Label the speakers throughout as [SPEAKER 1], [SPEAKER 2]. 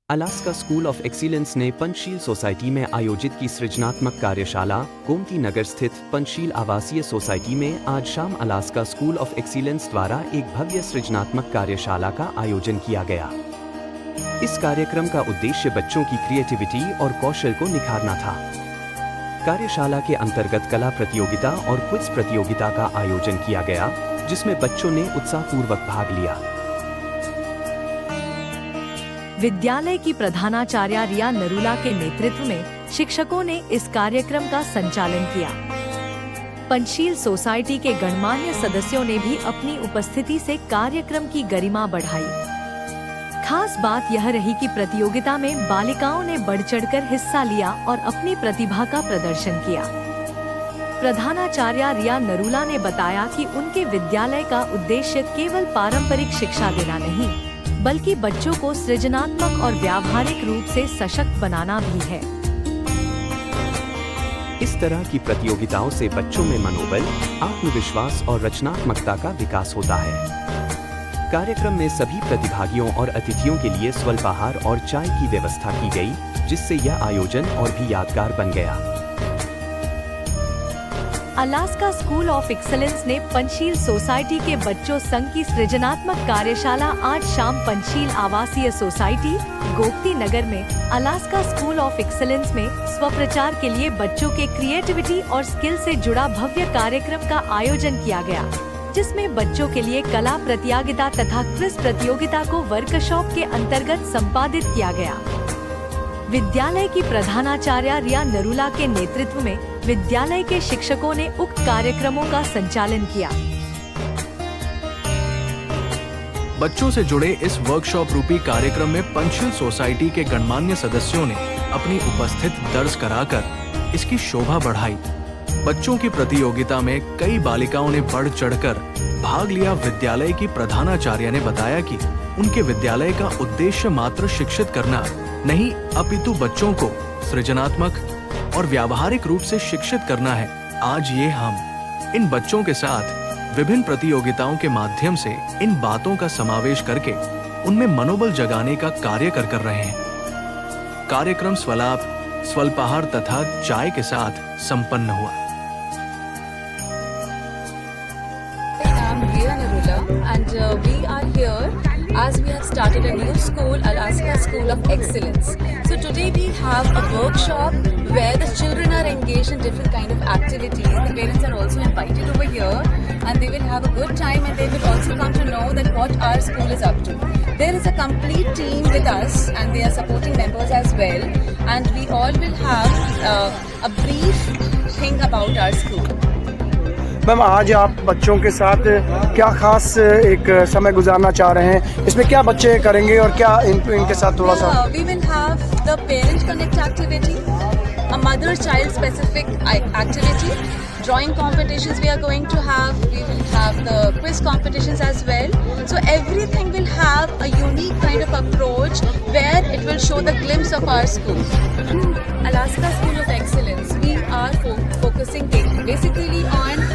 [SPEAKER 1] Alaska school of excellence ने Panchsheel society में आयोजित की सृजनात्मक कार्यशाला गोमती नगर स्थित पंचशील आवासीय सोसाइटी में आज शाम अलास्का स्कूल ऑफ एक्सीलेंस द्वारा एक भव्य सृजनात्मक कार्यशाला का आयोजन किया गया। इस कार्यक्रम का उद्देश्य बच्चों की क्रिएटिविटी और कौशल को निखारना था। कार्यशाला के अंतर्गत कला प्रतियोगिता और क्विज प्रतियोगिता का आयोजन किया गया, जिसमें बच्चों ने उत्साहपूर्वक भाग लिया।
[SPEAKER 2] विद्यालय की प्रधानाचार्या रिया नरूला के नेतृत्व में शिक्षकों ने इस कार्यक्रम का संचालन किया। पंचशील सोसाइटी के गणमान्य सदस्यों ने भी अपनी उपस्थिति से कार्यक्रम की गरिमा बढ़ाई। खास बात यह रही कि प्रतियोगिता में बालिकाओं ने बढ़ चढ़कर हिस्सा लिया और अपनी प्रतिभा का प्रदर्शन किया। प्रधानाचार्या रिया नरूला ने बताया कि उनके विद्यालय का उद्देश्य केवल पारंपरिक शिक्षा देना नहीं, बल्कि बच्चों को सृजनात्मक और व्यावहारिक रूप से सशक्त बनाना भी है।
[SPEAKER 1] इस तरह की प्रतियोगिताओं से बच्चों में मनोबल, आत्मविश्वास और रचनात्मकता का विकास होता है। कार्यक्रम में सभी प्रतिभागियों और अतिथियों के लिए स्वल्पाहार और चाय की व्यवस्था की गई, जिससे यह आयोजन और भी यादगार बन गया।
[SPEAKER 2] अलास्का स्कूल ऑफ एक्सीलेंस ने पंचशील सोसाइटी के बच्चों संघ की सृजनात्मक कार्यशाला आज शाम पंचशील आवासीय सोसाइटी गोमती नगर में अलास्का स्कूल ऑफ एक्सीलेंस में स्वप्रचार के लिए बच्चों के क्रिएटिविटी और स्किल से जुड़ा भव्य कार्यक्रम का आयोजन किया गया, जिसमें बच्चों के लिए कला प्रतियोगिता तथा क्विज प्रतियोगिता को वर्कशॉप के अंतर्गत संपादित किया गया। विद्यालय की प्रधानाचार्या रिया नरूला के नेतृत्व में विद्यालय के शिक्षकों ने उक्त कार्यक्रमों का संचालन किया।
[SPEAKER 3] बच्चों से जुड़े इस वर्कशॉप रूपी कार्यक्रम में पंचशील सोसाइटी के गणमान्य सदस्यों ने अपनी उपस्थिति दर्ज कराकर इसकी शोभा बढ़ाई। बच्चों की प्रतियोगिता में कई बालिकाओं ने बढ़ चढ़कर भाग लिया। विद्यालय की प्रधानाचार्या ने बताया कि उनके विद्यालय का उद्देश्य मात्र शिक्षित करना नहीं, अपितु बच्चों को सृजनात्मक और व्यावहारिक रूप से शिक्षित करना है। आज ये हम इन बच्चों के साथ विभिन्न प्रतियोगिताओं के माध्यम से इन बातों का समावेश करके उनमें मनोबल जगाने का कार्य कर रहे हैं। कार्यक्रम स्वलाप, स्वल्पाहार तथा चाय के साथ संपन्न हुआ।
[SPEAKER 4] And we are here as we have started a new school, Alaska School of Excellence. So today we have a workshop where the children are engaged in different kind of activities. The parents are also invited over here and they will have a good time, and they will also come to know that what our school is up to. There is a complete team with us and they are supporting members as well, and we all will have a brief thing about our school.
[SPEAKER 5] Ma'am, आज आप बच्चों के साथ क्या खास एक समय गुजारना चाह रहे हैं? इसमें क्या बच्चे करेंगे और क्या इनके साथ थोड़ा सा?
[SPEAKER 4] We will have the parent connect activity, a mother child specific activity, drawing competitions we are going to have. We will have the quiz competitions as well. So everything will have a unique kind of approach where it will show the glimpse of our school. Alaska School of Excellence, we are focusing basically on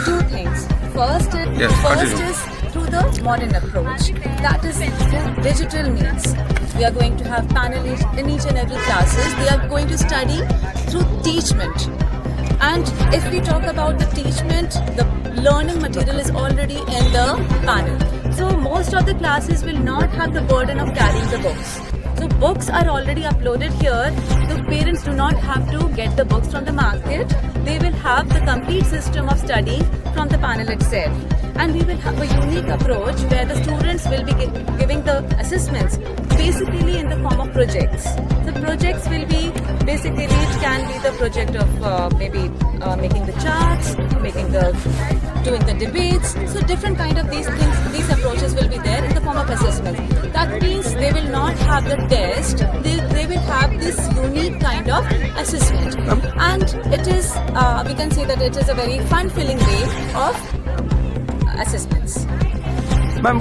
[SPEAKER 4] two things. First is through the modern approach. That is digital means. We are going to have panels in each and every classes. They are going to study through teachment. And if we talk about the teachment, the learning material is already in the panel. So most of the classes will not have the burden of carrying the books. So books are already uploaded here. The parents do not have to get the books from the market. They will have the complete system of study from the panel itself. And we will have a unique approach where the students will be giving the assessments basically in the form of projects. The projects will be basically, it can be the project of maybe making the charts, doing the debates. So different kind of these things, these approaches will be there in the form of assessments. That means they will not have the test, they will have this unique kind of assessment. And it is, we can say that it is a very fun-filling way of assessments.
[SPEAKER 5] Ma'am,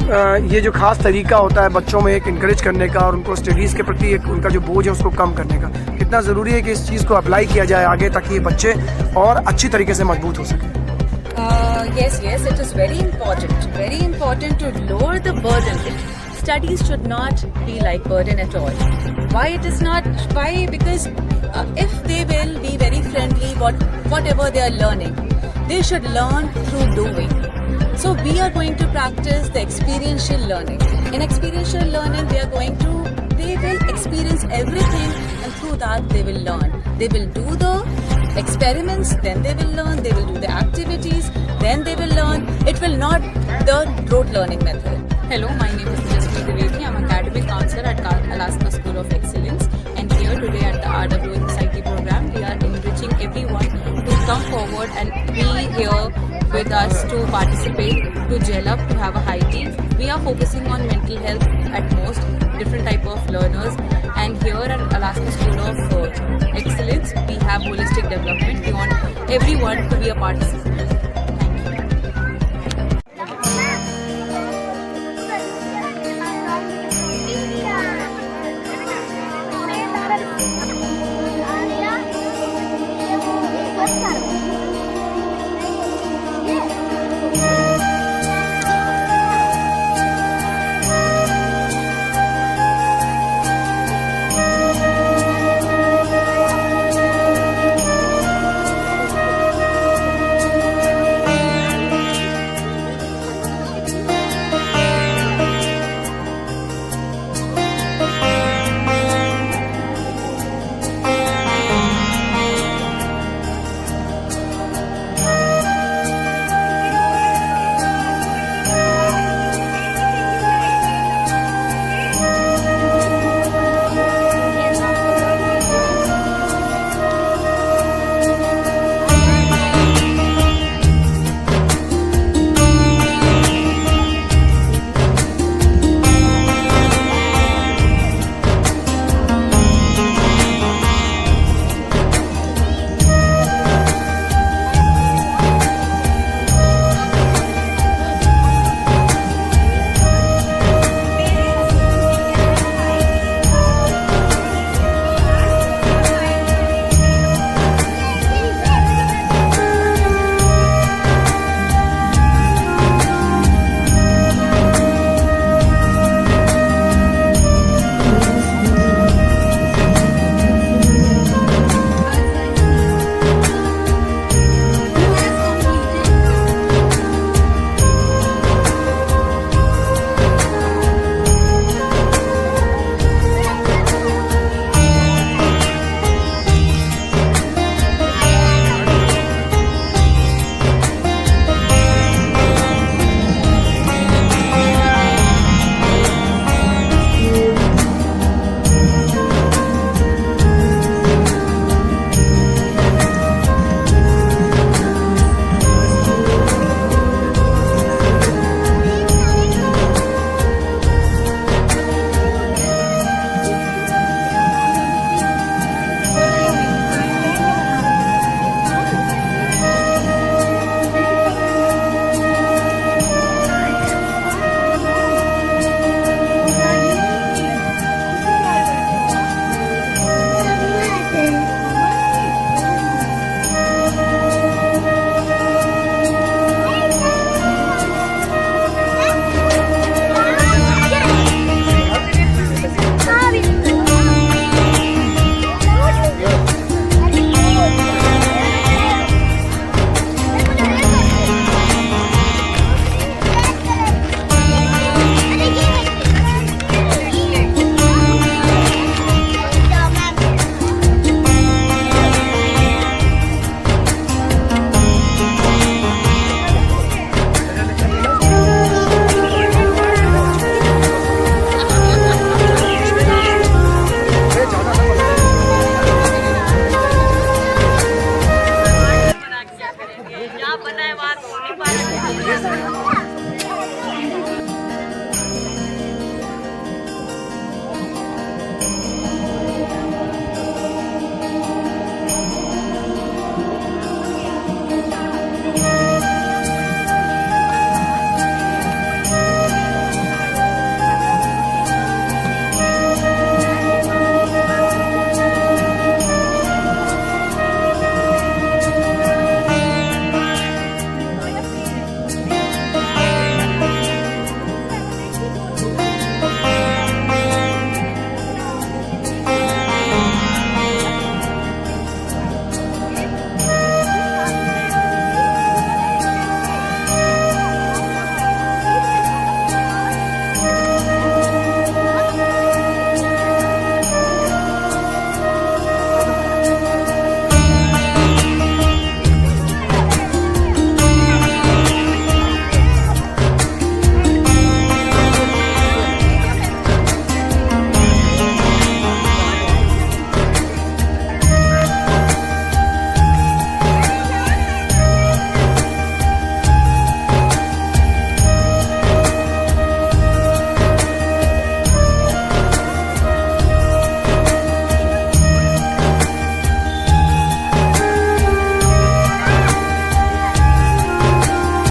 [SPEAKER 5] ये जो खास तरीका होता है बच्चों में एक encourage करने का और उनको स्टडीज़ के प्रति एक उनका जो बोझ है उसको कम करने का, कितना ज़रूरी है कि इस चीज़ को अप्लाई किया जाए आगे, ताकि ये बच्चे और अच्छी तरीके से मजबूत हो सकें?
[SPEAKER 4] Yes, it is very important to lower the burden. studies should not be like burden at all. Why it is not? Why? Because if they will be very friendly, whatever they are learning, they should learn through doing. So we are going to practice the experiential learning. In experiential learning, they will experience everything, and through that they will learn. They will do the experiments, then they will learn. They will do the activities, then they will learn. It will not the rote learning method.
[SPEAKER 6] Hello, my name is Jaspreet Dwivedi. I'm an academic counselor at Alaska School of Excellence, and here today at the RWA Society program, we are enriching everyone to come forward and be here with us to participate, to gel up, to have a high tea. We are focusing on mental health at most, different type of learners, and here at Alaska School of Excellence, we have holistic development. We want everyone to be a participant.